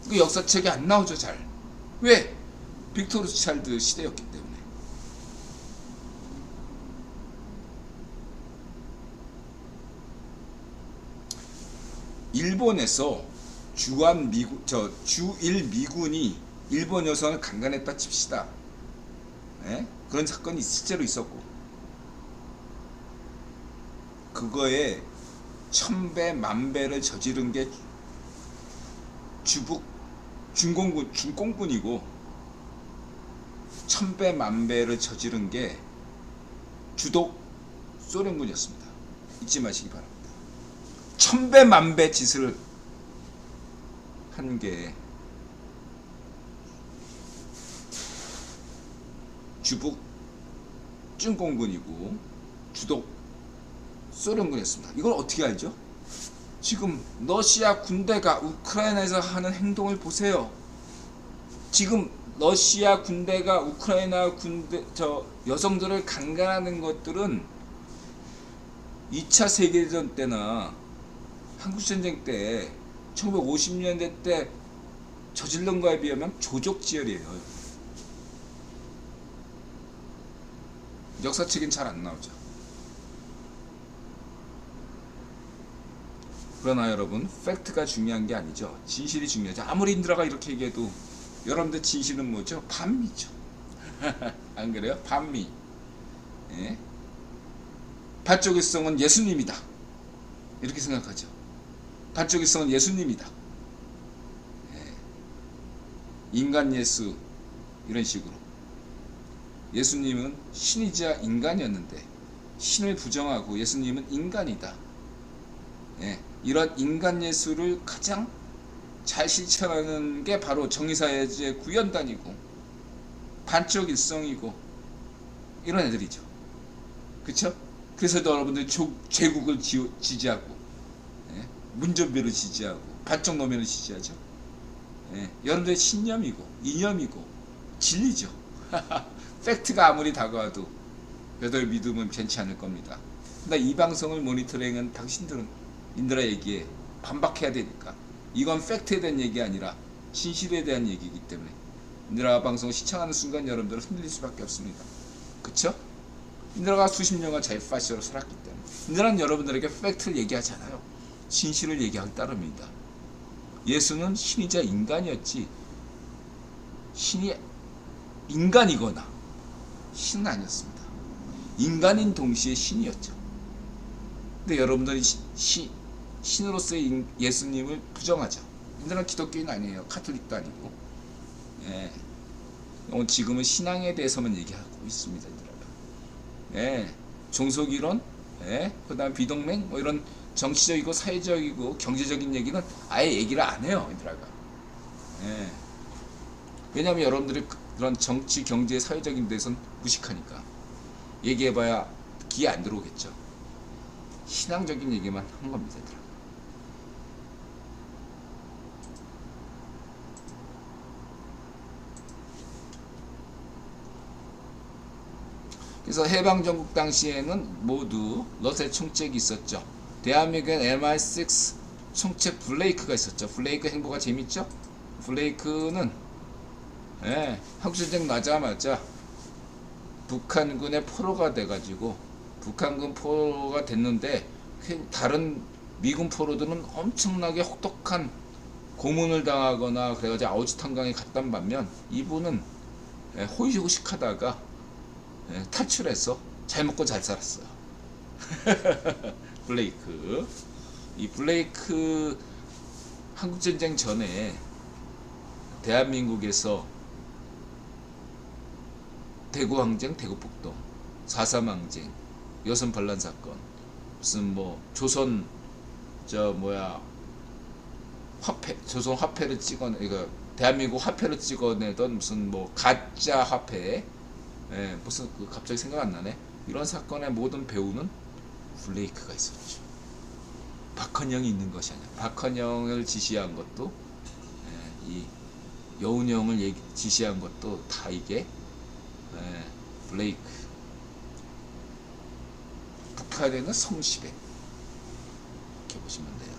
그 역사책이 안 나오죠 잘. 왜? 빅토르 로스차일드 시대였기 때문에. 일본에서 주일 미군이 일본 여성을 강간했다 칩시다. 예? 그런 사건이 실제로 있었고, 그거에 1000배 만배를 저지른 게 주북 중공군이고, 1000배 만배를 저지른 게 주독 소련군이었습니다. 잊지 마시기 바랍니다. 1000배 만배 짓을 한 게 주북 중공군이고 주독 소련군이었습니다. 이걸 어떻게 알죠? 지금 러시아 군대가 우크라이나에서 하는 행동을 보세요. 지금 러시아 군대가 우크라이나 군대 여성들을 강간하는 것들은 2차 세계대전 때나 한국전쟁 때 1950년대 때 저질른 거에 비하면 조족지혈이에요. 역사책엔 잘 안 나오죠. 그러나 여러분, 팩트가 중요한 게 아니죠. 진실이 중요하죠. 아무리 인드라가 이렇게 얘기해도 여러분들 진실은 뭐죠? 반미죠. 안 그래요? 반미. 예? 밭쪽일성은 예수님이다. 이렇게 생각하죠. 밭쪽일성은 예수님이다. 예. 인간 예수 이런 식으로. 예수님은 신이자 인간이었는데 신을 부정하고 예수님은 인간이다. 예. 이런 인간 예수를 가장 잘 실천하는 게 바로 정의사회주의 구현단이고 반쪽 일성이고 이런 애들이죠. 그쵸? 그래서 여러분들이 제국을 지지하고, 예? 문전배를 지지하고 반쪽 노면을 지지하죠. 예? 여러분들의 신념이고 이념이고 진리죠. 팩트가 아무리 다가와도 여덟 믿음은 괜찮지 않을 겁니다. 근데 이 방송을 모니터링한 당신들은 인드라 얘기에 반박해야 되니까, 이건 팩트에 대한 얘기 아니라 진실에 대한 얘기이기 때문에 인드라 방송을 시청하는 순간 여러분들은 흔들릴 수밖에 없습니다. 그쵸? 인드라가 수십 년간 자유파시로 살았기 때문에 인드라는 여러분들에게 팩트를 얘기하지 않아요. 진실을 얘기하기 따릅니다. 예수는 신이자 인간이었지 신이 인간이거나 신은 아니었습니다. 인간인 동시에 신이었죠. 근데 여러분들이 신으로서의 예수님을 부정하죠. 인드라는 기독교인 아니에요. 카톨릭도 아니고. 예. 지금은 신앙에 대해서만 얘기하고 있습니다. 인드라가. 예. 종속이론, 예. 그 다음 비동맹, 뭐 이런 정치적이고 사회적이고 경제적인 얘기는 아예 얘기를 안 해요. 인드라가. 예. 왜냐하면 여러분들이 그런 정치, 경제, 사회적인 데선 무식하니까 얘기해봐야 귀에 안 들어오겠죠. 신앙적인 얘기만 한 겁니다. 얘들아. 그래서 해방정국 당시에는 모두 러셀 총책이 있었죠. 대한민국엔 MI6 총책 블레이크가 있었죠. 블레이크 행보가 재밌죠? 블레이크는 한국전쟁 나자마자 북한군의 포로가 돼가지고 북한군 포로가 됐는데 다른 미군 포로들은 엄청나게 혹독한 고문을 당하거나 그래가지고 아우치탄강에 갔단 반면 이분은 호의호식하다가 탈출해서 잘 먹고 잘 살았어요. 블레이크. 이 블레이크 한국전쟁 전에 대한민국에서 대구항쟁, 대구폭동, 4.3항쟁, 여성 반란 사건, 무슨 뭐 조선 화폐, 조선 화폐를 이거 대한민국 화폐를 찍어내던 무슨 뭐 가짜 화폐, 무슨 갑자기 생각 안 나네. 이런 사건의 모든 배우는 블레이크가 있었죠. 박헌영이 있는 것이 아니야. 박헌영을 지시한 것도, 이 여운형을 지시한 것도 다 이게 블레이크. 북한에는 성시배 이렇게 보시면 돼요.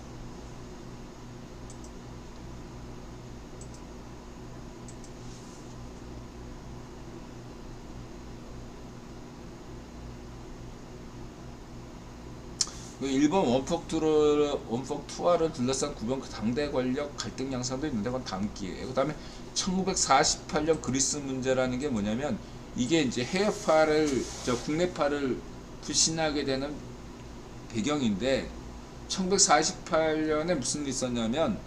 일본 원폭 투하를 둘러싼 구병 당대 권력 갈등 양상도 있는데 그건 다음 기회에. 그다음에 1948년 그리스 문제라는 게 뭐냐면 이게 이제 해외파를 국내파를 불신하게 되는 배경인데 1948년에 무슨 일이 있었냐면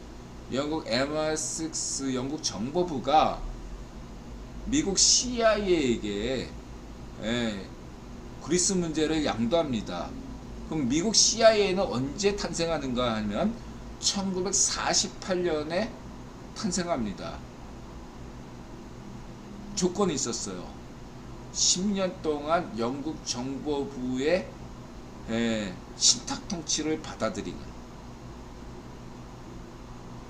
영국 MI6 영국 정보부가 미국 CIA에게 그리스 문제를 양도합니다. 그럼 미국 CIA는 언제 탄생하는가 하면 1948년에 탄생합니다. 조건이 있었어요. 10년 동안 영국 정보부의 신탁 통치를 받아들이는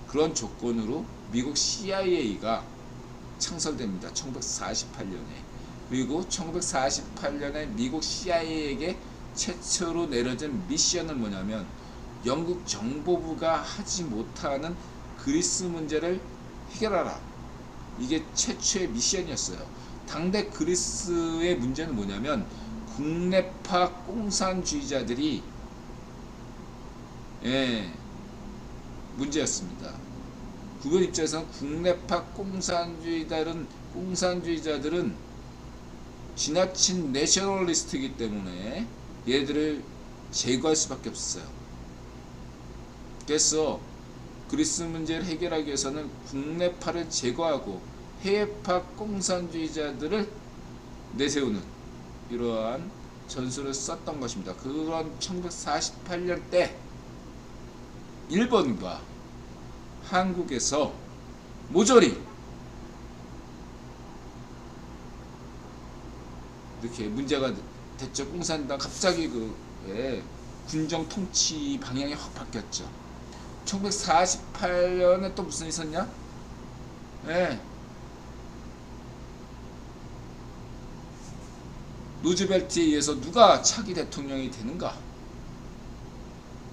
그런 조건으로 미국 CIA가 창설됩니다. 1948년에. 그리고 1948년에 미국 CIA에게 최초로 내려진 미션은 뭐냐면 영국 정보부가 하지 못하는 그리스 문제를 해결하라. 이게 최초의 미션이었어요. 당대 그리스의 문제는 뭐냐면 국내파 공산주의자들이 문제였습니다. 구별 입장에서는 국내파 공산주의자들은 지나친 내셔널리스트이기 때문에 얘들을 제거할 수밖에 없었어요. 그래서 그리스 문제를 해결하기 위해서는 국내파를 제거하고 해외파 공산주의자들을 내세우는 이러한 전술을 썼던 것입니다. 그런 1948년 때 일본과 한국에서 모조리 이렇게 문제가 됐죠. 공산당 갑자기 군정 통치 방향이 확 바뀌었죠. 1948년에 또 무슨 일이 있었냐? 루즈벨트에 의해서 누가 차기 대통령이 되는가?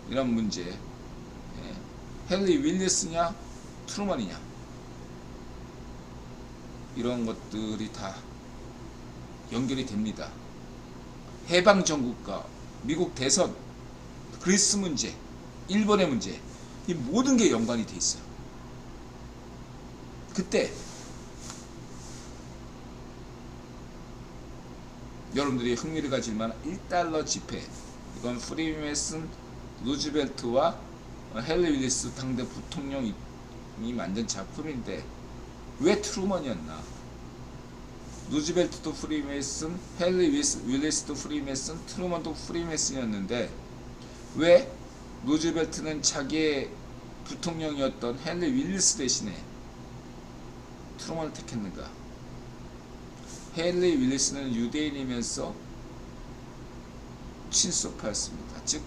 이런 문제. 헨리 윌리스냐? 트루먼이냐? 이런 것들이 다 연결이 됩니다. 해방 정국과 미국 대선, 그리스 문제, 일본의 문제, 이 모든 게 연관이 돼 있어요. 그때 여러분들이 흥미를 가질 만한 1달러 지폐, 이건 프리메슨 루즈벨트와 헨리 윌리스 당대 부통령이 만든 작품인데 왜 트루먼이었나? 루즈벨트도 프리메슨, 헨리 윌리스도 프리메슨, 트루먼도 프리메슨이었는데 왜 루즈벨트는 자기의 부통령이었던 헨리 윌리스 대신에 트루먼을 택했는가? 헨리 윌리스는 유대인이면서 친소파였습니다. 즉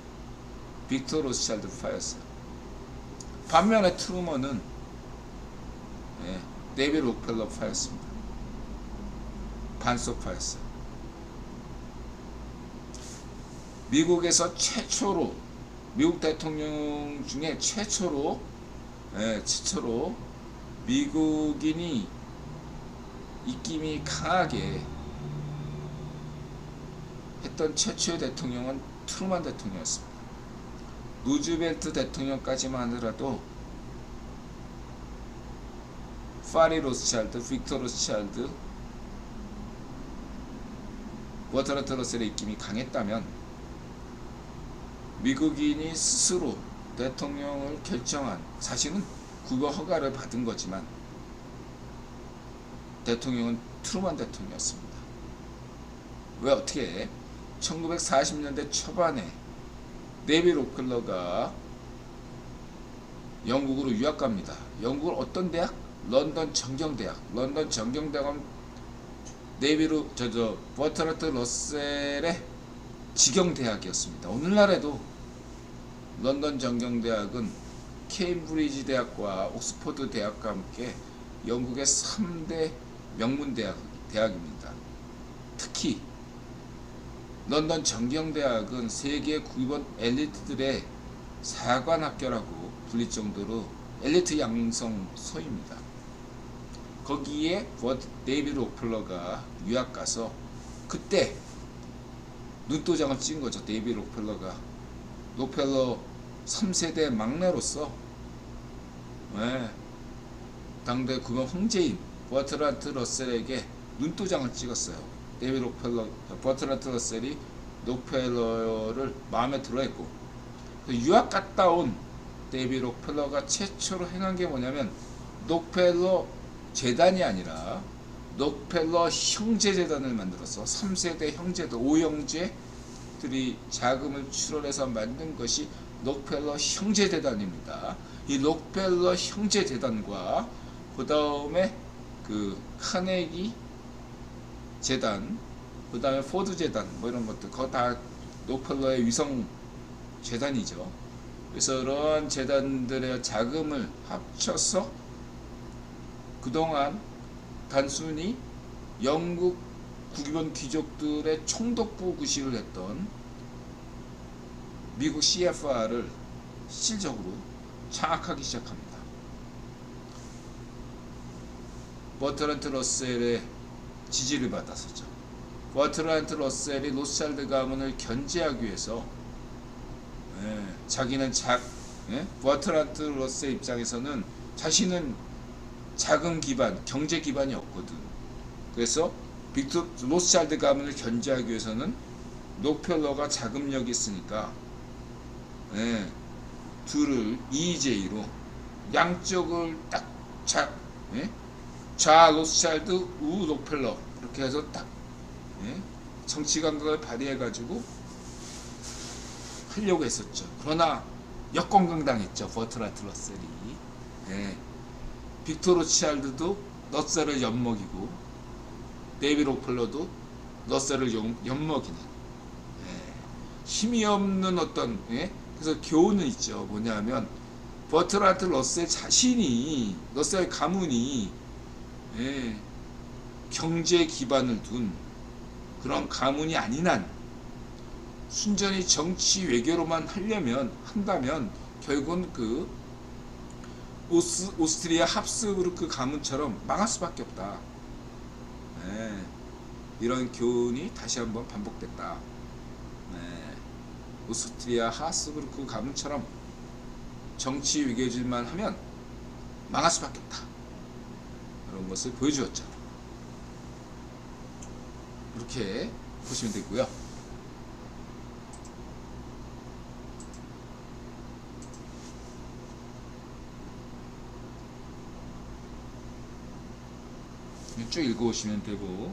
빅터 로스차일드파였어요. 반면에 트루먼은 데이비드 록펠러파였습니다. 반소파였어요. 미국에서 최초로, 미국 대통령 중에 최초로 미국인이 입김이 강하게 했던 최초의 대통령은 트루먼 대통령이었습니다. 루즈벨트 대통령까지만 하더라도 파리 로스차일드, 빅터 로스차일드, 버트라트 러셀의 입김이 강했다면 미국인이 스스로 대통령을 결정한, 사실은 국어 허가를 받은 거지만 대통령은 트루먼 대통령이었습니다. 왜 어떻게 1940년대 초반에 데이비드 록펠러가 영국으로 유학 갑니다. 영국을 어떤 대학? 런던 정경대학. 런던 정경대학은 버트라트 러셀의 직영대학이었습니다. 오늘날에도 런던 정경대학은 케임브리지 대학과 옥스퍼드 대학과 함께 영국의 3대 명문 대학입니다. 특히 런던 정경대학은 세계 구입원 엘리트들의 사관학교라고 불릴 정도로 엘리트 양성소입니다. 거기에 데이비드 록펠러가 유학 가서 그때 눈도장을 찍은 거죠. 데이비드 록펠러가 록펠러 3세대 막내로서 예, 당대 그건 황제인 버트란트 러셀에게 눈도장을 찍었어요. 데이비드 록펠러, 버트란트 러셀이 록펠러를 마음에 들어했고, 유학 갔다 온 데이비드 록펠러가 최초로 행한 게 뭐냐면 록펠러 재단이 아니라 록펠러 형제재단을 만들어서 3세대 형제들 5형제들이 자금을 출원해서 만든 것이 록펠러 형제재단입니다. 이 록펠러 형제재단과 그 다음에 그 카네기 재단, 그 다음에 포드 재단 뭐 이런 것들 그거 다 록펠러의 위성 재단이죠. 그래서 이런 재단들의 자금을 합쳐서 그동안 단순히 영국 국유원 귀족들의 총독부 구실을 했던 미국 CFR을 실질적으로 장악하기 시작합니다. 버트란트 러셀의 지지를 받았었죠. 버트란트 러셀이 로스차일드 가문을 견제하기 위해서 자기는 버트란트 러셀 입장에서는 자신은 자금 기반, 경제 기반이 없거든. 그래서 로스차일드 가문을 견제하기 위해서는 록펠러가 자금력이 있으니까 둘을 EJ로 양쪽을 딱 좌 로스차일드, 우 록펠러 이렇게 해서 딱 정치 감각을 발휘해가지고 하려고 했었죠. 그러나 역건강당했죠. 버트란트 러셀이. 빅토 로스차일드도 러셀을 엿먹이고 데이비드 록펠러도 러셀을 엿먹이는 힘이 없는 어떤 그래서 교훈은 있죠. 뭐냐면 버트란트 러셀 자신이 러셀 가문이 경제 기반을 둔 그런 가문이 아닌 한 순전히 정치 외교로만 한다면 결국은 그 오스트리아 합스부르크 가문처럼 망할 수밖에 없다. 이런 교훈이 다시 한번 반복됐다. 오스트리아 합스부르크 가문처럼 정치 외교질만 하면 망할 수밖에 없다. 이런 것을 보여주었죠. 이렇게 보시면 되고요. 쭉 읽어오시면 되고,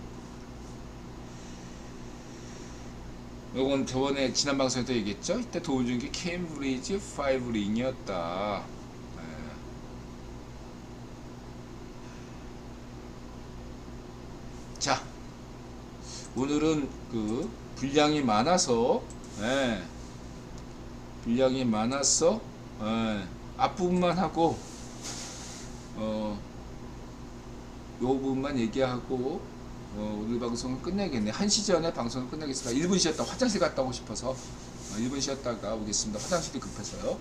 요건 저번에 지난 방송에도 얘기했죠. 이때 도움 준 게 케임브리지 5 링이었다. 자, 오늘은 그 분량이 많아서 앞부분만 하고 요 부분만 얘기하고 오늘 방송을 끝내겠네. 1시 전에 방송을 끝내겠습니다. 1분 쉬었다 화장실 갔다 오고 싶어서 1분 쉬었다가 오겠습니다. 화장실이 급해서요.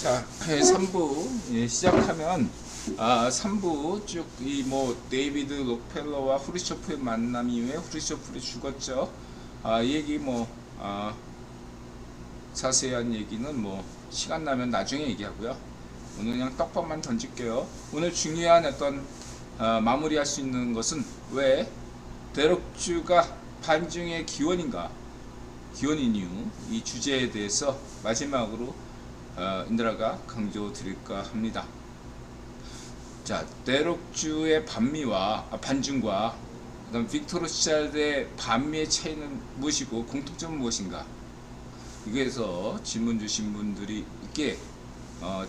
자, 3부 시작하면 3부 쭉 이 뭐 데이비드 록펠러와 후르쇼프의 만남 이후에 후르쇼프가 죽었죠. 이 얘기 뭐 자세한 얘기는 뭐 시간 나면 나중에 얘기하고요. 오늘 그냥 떡밥만 던질게요. 오늘 중요한 어떤 마무리할 수 있는 것은 왜 대륙주가 반중의 기원인 이유, 이 주제에 대해서 마지막으로 인드라가 강조 드릴까 합니다. 자, 대륙주의 반중과 그다음 빅토르 로스차일드의 반미의 차이는 무엇이고 공통점은 무엇인가? 여기에서 질문 주신 분들이 있게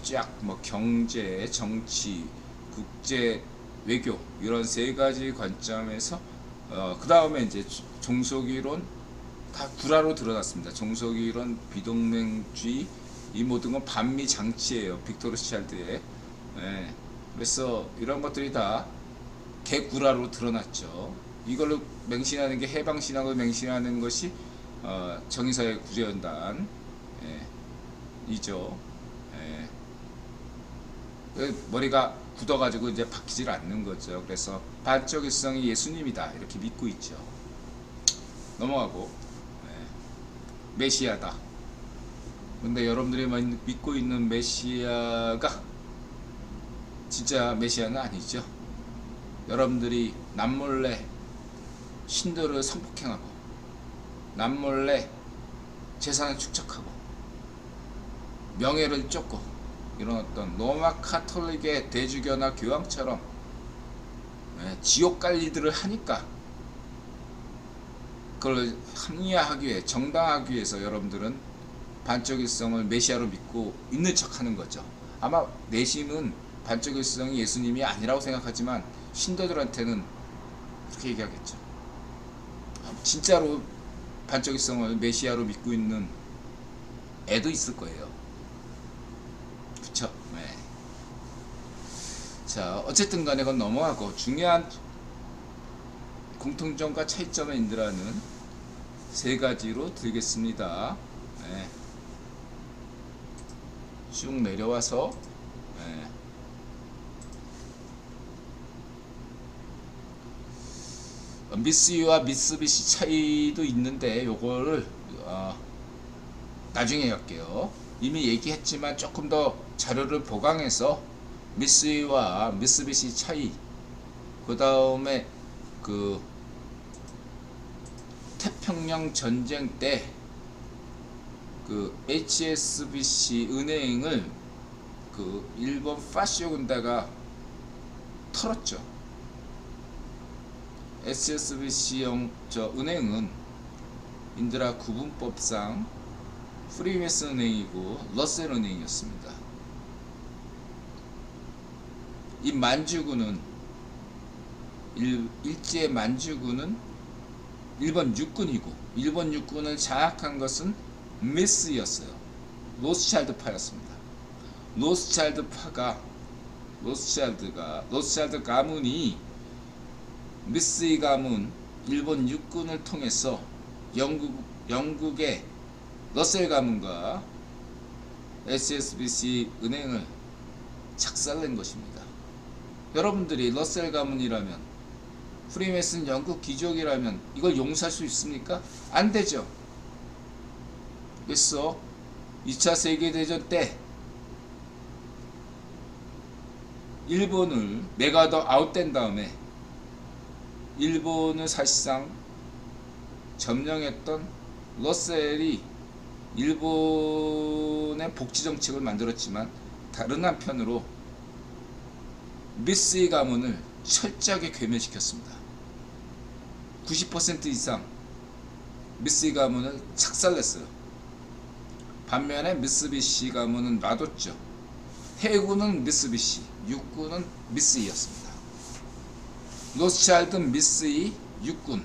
쫙 뭐 경제, 정치, 국제, 외교 이런 세 가지 관점에서 그 다음에 이제 종속이론 다 구라로 드러났습니다. 종속이론, 비동맹주의 이 모든 건 반미 장치예요. 빅토르 로스차일드의. 그래서 이런 것들이 다 개구라로 드러났죠. 이걸로 맹신하는 게 해방신학을 맹신하는 것이 정의사회 구제연단 이죠. 머리가 굳어가지고 이제 바뀌질 않는 거죠. 그래서 반적 일성이 예수님이다 이렇게 믿고 있죠. 넘어가고 메시아다. 근데 여러분들이 믿고 있는 메시아가 진짜 메시아는 아니죠. 여러분들이 남몰래 신도를 성폭행하고 남몰래 재산을 축적하고 명예를 쫓고 이런 어떤 로마 카톨릭의 대주교나 교황처럼 지옥 갈 일들을 하니까 그걸 합리화하기 위해 정당하기 위해서 여러분들은 반쪽일성을 메시아로 믿고 있는 척 하는 거죠. 아마 내심은 반쪽일성이 예수님이 아니라고 생각하지만 신도들한테는 그렇게 얘기하겠죠. 진짜로 반쪽일성을 메시아로 믿고 있는 애도 있을 거예요. 그쵸? 자, 어쨌든 간에 그건 넘어가고 중요한 공통점과 차이점의 인드라는 세 가지로 들겠습니다. 쭉 내려와서 미쓰이와 미쓰비시 차이도 있는데 요거를 나중에 할게요. 이미 얘기했지만 조금 더 자료를 보강해서 미쓰이와 미쓰비시 차이, 그 다음에 그 태평양 전쟁 때 그 HSBC 은행을 그 일본 파시오 군대가 털었죠. HSBC 은행은 인드라 구분법상 프리메슨 은행이고 러셀 은행이었습니다. 이 만주군은 일제 만주군은 일본 육군이고 일본 육군을 장악한 것은 미쓰였어요. 로스차일드파였습니다. 로스차일드 가문이 미쓰이 가문 일본 육군을 통해서 영국의 러셀 가문과 HSBC 은행을 착살낸 것입니다. 여러분들이 러셀 가문이라면 프리메슨 영국 귀족이라면 이걸 용서할 수 있습니까? 안 되죠. 그래서 2차 세계대전 때 일본을 메가더 아웃된 다음에 일본을 사실상 점령했던 러셀이 일본의 복지정책을 만들었지만 다른 한편으로 미쓰이 가문을 철저하게 괴멸시켰습니다. 90% 이상 미쓰이 가문을 착살냈어요. 반면에 미쓰비시 가문은 놔뒀죠. 해군은 미쓰비시, 육군은 미쓰이였습니다. 로스차일드 미쓰이 육군,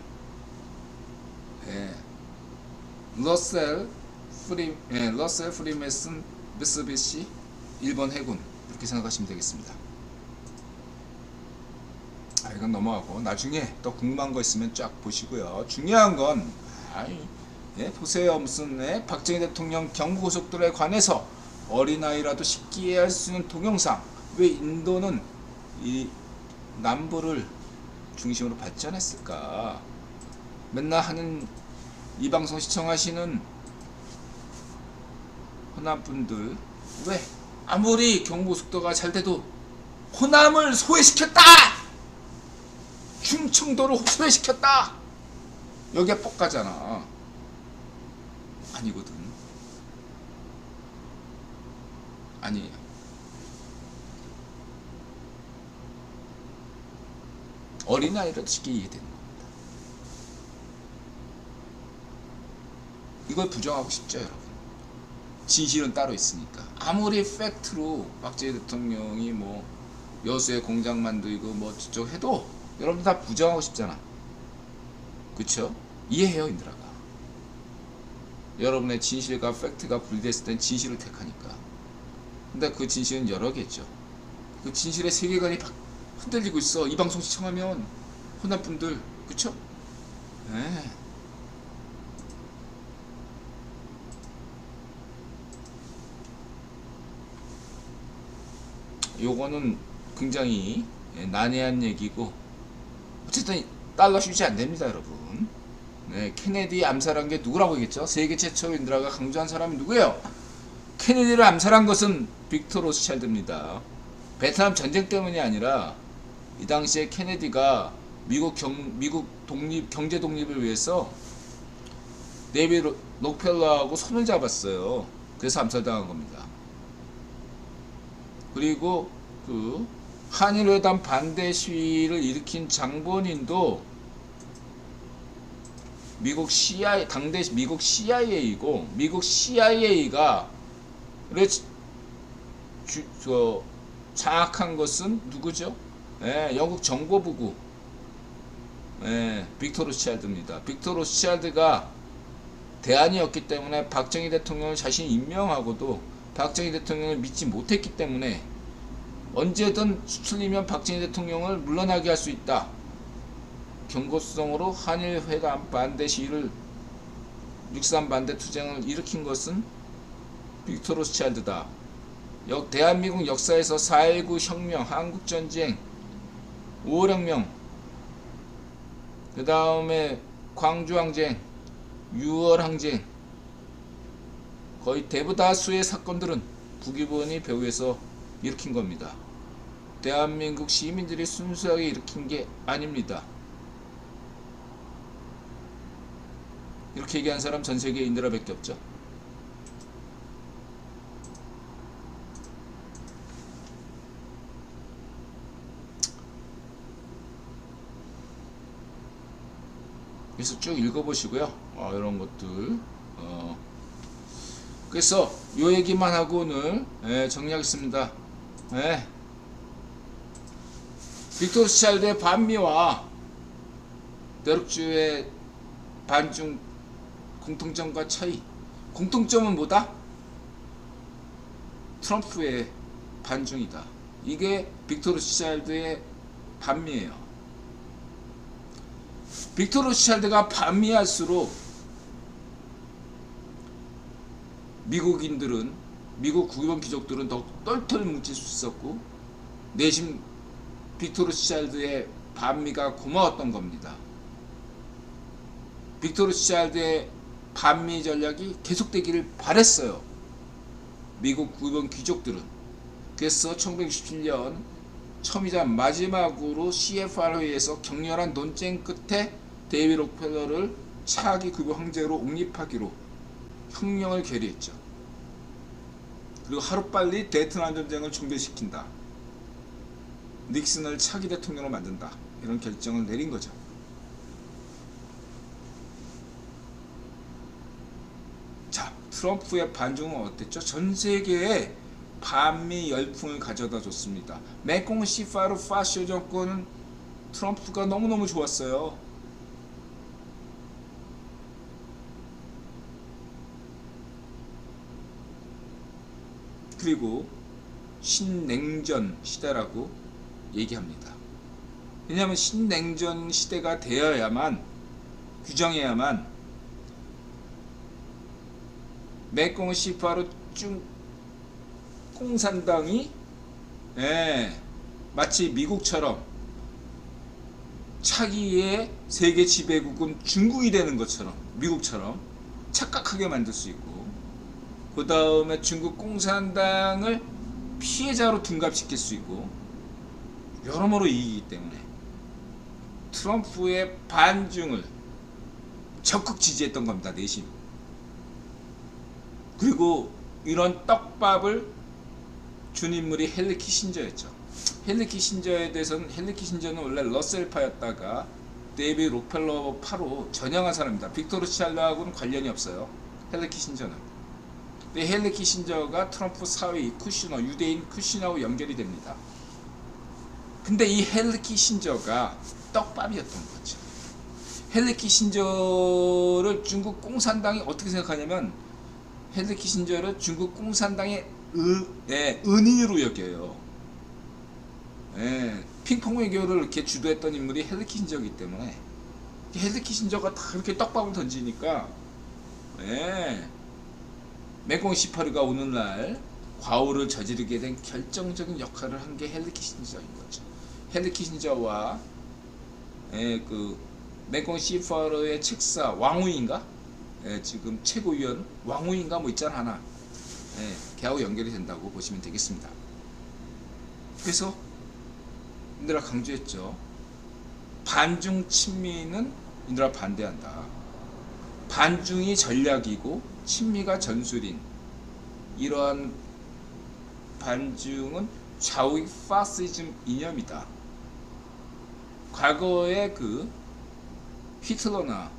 러셀 프리메슨 미쓰비시 일본 해군, 이렇게 생각하시면 되겠습니다. 이건 넘어가고 나중에 또 궁금한 거 있으면 쫙 보시고요. 중요한 건 보세요. 무슨 박정희 대통령 경부고속도로에 관해서 어린아이라도 쉽게 이해할 수 있는 동영상. 왜 인도는 이 남부를 중심으로 발전했을까? 맨날 하는 이 방송 시청하시는 호남분들, 왜 아무리 경부속도가 잘 돼도 호남을 소외시켰다! 충청도를 소외시켰다! 여기에 뻑가잖아. 아니거든. 아니에요. 어린아이라도 쉽게 이해되는 겁니다. 이걸 부정하고 싶죠, 여러분. 진실은 따로 있으니까. 아무리 팩트로 박정희 대통령이 뭐 여수에 공장 만들고 뭐 저쪽 해도 여러분 다 부정하고 싶잖아. 그쵸? 이해해요, 인들아가. 여러분의 진실과 팩트가 분리됐을 땐 진실을 택하니까. 근데 그 진실은 여러 개죠. 그 진실의 세계관이 흔들리고 있어. 이 방송 시청하면 호남분들, 그쵸? 네. 요거는 굉장히 난해한 얘기고, 어쨌든 달러 쉬지 않됩니다, 여러분. 네, 케네디 암살한 게 누구라고 얘기했죠? 세계 최초 인드라가 강조한 사람이 누구예요? 케네디를 암살한 것은 빅터 로스차일드입니다. 베트남 전쟁 때문이 아니라 이 당시에 케네디가 미국 독립, 경제 독립을 위해서 데이비드 록펠러하고 손을 잡았어요. 그래서 암살당한 겁니다. 그리고 그 한일회담 반대 시위를 일으킨 장본인도 미국 CIA, 당대 미국 CIA이고, 미국 CIA가 장악한 것은 누구죠? 영국 정보부고, 빅터 로스차일드입니다. 빅터 로스차일드가 대안이었기 때문에 박정희 대통령을 자신이 임명하고도 박정희 대통령을 믿지 못했기 때문에 언제든 수틀리면 박정희 대통령을 물러나게 할 수 있다. 경고성으로 한일회담 반대 시위를, 6.3 반대 투쟁을 일으킨 것은 빅터 로스차일드다. 대한민국 역사에서 4.19 혁명, 한국전쟁, 5.5혁명, 그 다음에 광주항쟁, 6월항쟁, 거의 대부다수의 사건들은 북일본이 배후에서 일으킨 겁니다. 대한민국 시민들이 순수하게 일으킨 게 아닙니다. 이렇게 얘기한 사람 전세계에 인드라밖에 없죠. 그래서 쭉 읽어보시고요. 이런 것들. 그래서 요 얘기만 하고 오늘 정리하겠습니다. 빅터 로스차일드의 반미와 내륙주의 반중 공통점과 차이. 공통점은 뭐다? 트럼프의 반중이다. 이게 빅터 로스차일드의 반미예요. 빅터 로스차일드가 반미할수록 미국인들은, 미국 국유권 귀족들은 더 똘똘 뭉칠 수 있었고, 내심 빅터 로스차일드의 반미가 고마웠던 겁니다. 빅터 로스차일드의 반미 전략이 계속되기를 바랬어요. 미국 국유권 귀족들은. 그래서 1967년 처음이자 마지막으로 CFR 회의에서 격렬한 논쟁 끝에 데이비드 록펠러를 차기 국유 황제로 옹립하기로 혁명을 결의했죠. 그리고 하루빨리 베트남 전쟁을 종결시킨다. 닉슨을 차기 대통령으로 만든다. 이런 결정을 내린 거죠. 자, 트럼프의 반중은 어땠죠? 전 세계에 반미 열풍을 가져다 줬습니다. 메콩 시파르 파쇼 정권은 트럼프가 너무너무 좋았어요. 그리고 신냉전 시대라고 얘기합니다. 왜냐하면 신냉전 시대가 되어야만, 규정해야만 메콩 시파르 쭉 공산당이 마치 미국처럼 차기의 세계 지배국은 중국이 되는 것처럼 미국처럼 착각하게 만들 수 있고, 그 다음에 중국 공산당을 피해자로 둔갑시킬 수 있고, 여러모로 이기기 때문에 트럼프의 반중을 적극 지지했던 겁니다. 내심. 그리고 이런 떡밥을 준 인물이 헨리 키신저였죠. 헨리 키신저에 대해서는, 헨리 키신저는 원래 러셀파였다가 데이비드 록펠러파로 전향한 사람입니다. 빅토르 치알드하고는 관련이 없어요. 헨리 키신저는. 근데 헨리 키신저가 트럼프 사위 쿠시너, 유대인 쿠시너하고 연결이 됩니다. 근데 이 헨리 키신저가 떡밥이었던 거죠. 헨리 키신저를 중국 공산당이 어떻게 생각하냐면, 헨리 키신저를 중국 공산당의 은인으로 여겨요. 핑퐁 외교를 이렇게 주도했던 인물이 헨리 키신저이기 때문에, 헨리 키신저가 다 이렇게 떡밥을 던지니까, 맹공 18호가 오늘날 과오를 저지르게 된 결정적인 역할을 한 게 헨리 키신저인 거죠. 헨리 키신저와 그 맹공 18호의 책사 왕후인가? 지금 최고위원 왕후인가 뭐 있잖아 하나. 걔하고 연결이 된다고 보시면 되겠습니다. 그래서 인드라 강조했죠. 반중 친미는 인드라 반대한다. 반중이 전략이고 친미가 전술인 이러한 반중은 좌우익 파시즘 이념이다. 과거에 그 히틀러나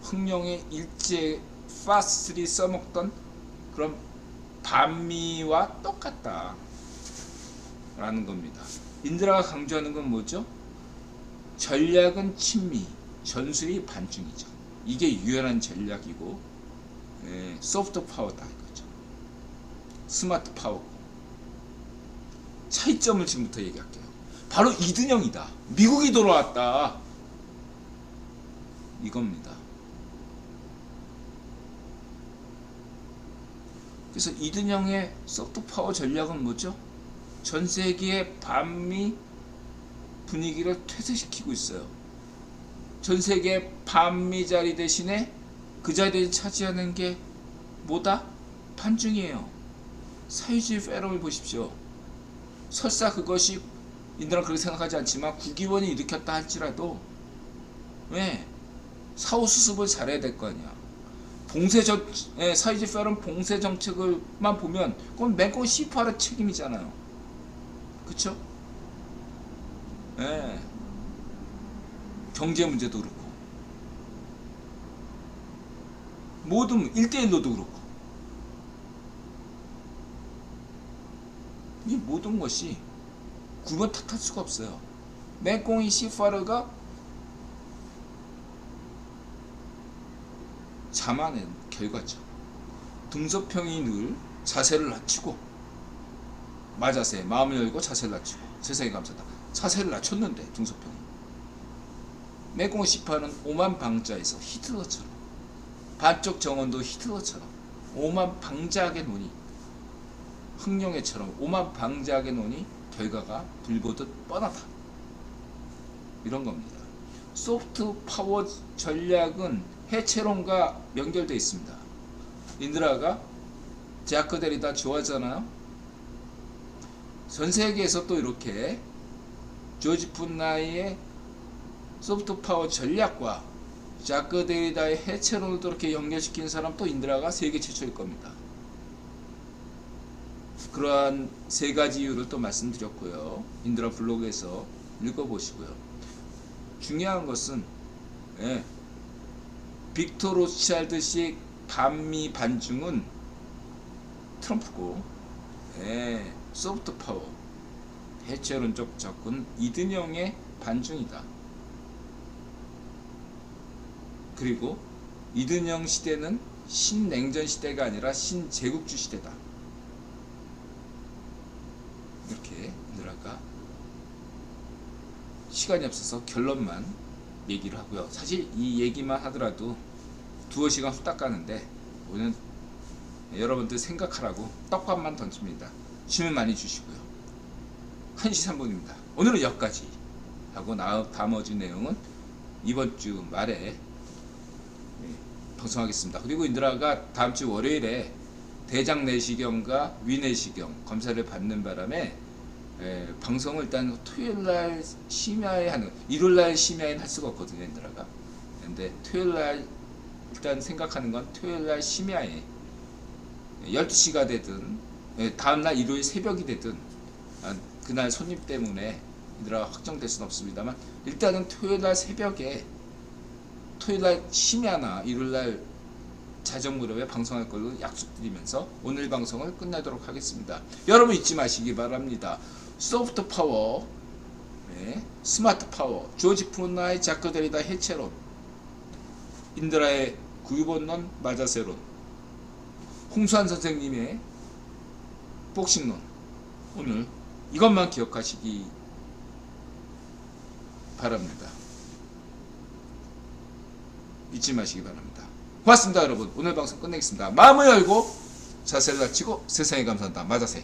흥룡의 일제 파시스트들이 써먹던 그런 반미와 똑같다 라는 겁니다. 인드라가 강조하는 건 뭐죠? 전략은 친미, 전술이 반중이죠. 이게 유연한 전략이고, 소프트 파워다 이거죠. 스마트 파워고. 차이점을 지금부터 얘기할게요. 바로 이든영이다. 미국이 돌아왔다. 이겁니다. 그래서 이든영의 소프트 파워 전략은 뭐죠? 전 세계의 반미 분위기를 퇴색시키고 있어요. 전 세계 반미 자리 대신에 그 자리를 차지하는 게 뭐다? 반중이에요. 사회주의 패러를 보십시오. 설사 그것이 인도는 그렇게 생각하지 않지만 국기원이 일으켰다 할지라도 왜? 사후수습을 잘해야 될 거 아니야. 사회주의 패러는 봉쇄 정책을만 보면 그건 맹공 C8의 책임이잖아요. 그쵸? 경제 문제도 그렇고 모든 1대1로도 그렇고 이 모든 것이 구분 탓할 수가 없어요. 맹공이 C8가 자만의 결과죠. 등소평이 늘 자세를 낮추고 마자세, 마음을 열고 자세를 낮추고 세상에 감사다. 자세를 낮췄는데 등소평이 맹공 18은 오만 방자에서 히틀러처럼 반쪽 정원도 히틀러처럼 오만 방자하게 노니 흥룡애처럼 오만 방자하게 노니 결과가 불보듯 뻔하다. 이런 겁니다. 소프트 파워 전략은 해체론과 연결되어 있습니다. 인드라가 자크 데리다 좋아하잖아요. 전 세계에서 또 이렇게 조지 푼나이의 소프트 파워 전략과 자크 데리다의 해체론을 또 이렇게 연결시키는 사람 또 인드라가 세계 최초일 겁니다. 그러한 세 가지 이유를 또 말씀드렸고요. 인드라 블로그에서 읽어보시고요. 중요한 것은 빅터 로스차일드식 반미 반중은 트럼프고 소프트 파워 해체론적 접근 이든영의 반중이다. 그리고 이든영 시대는 신냉전 시대가 아니라 신제국주 시대다. 이렇게 인드라가 시간이 없어서 결론만 얘기를 하고요. 사실 이 얘기만 하더라도 두어 시간 후딱 가는데 오늘 여러분들 생각하라고 떡밥만 던집니다. 질문 많이 주시고요. 1시 3분입니다. 오늘은 여기까지 하고 나머지 내용은 이번 주 말에 방송하겠습니다. 그리고 인드라가 다음 주 월요일에 대장 내시경과 위내시경 검사를 받는 바람에 방송을 일단 토요일날 심야에 하는, 일요일날 심야에는 할 수가 없거든요, 인드라가. 근데 토요일날 일단 생각하는 건 토요일날 심야에 12시가 되든 다음날 일요일 새벽이 되든 그날 손님 때문에 인드라가 확정될 수는 없습니다만 일단은 토요일날 새벽에, 토요일날 심야나 일요일날 자정 무렵에 방송할 걸로 약속드리면서 오늘 방송을 끝내도록 하겠습니다. 여러분 잊지 마시기 바랍니다. 소프트 파워, 스마트 파워, 조지 푸나의 자크데리다 해체론, 인드라의 구유본론 마자세론, 홍수환 선생님의 복싱론, 오늘 이것만 기억하시기 바랍니다. 잊지 마시기 바랍니다. 고맙습니다, 여러분. 오늘 방송 끝내겠습니다. 마음을 열고 자세를 낮추고 세상에 감사한다. 마자세.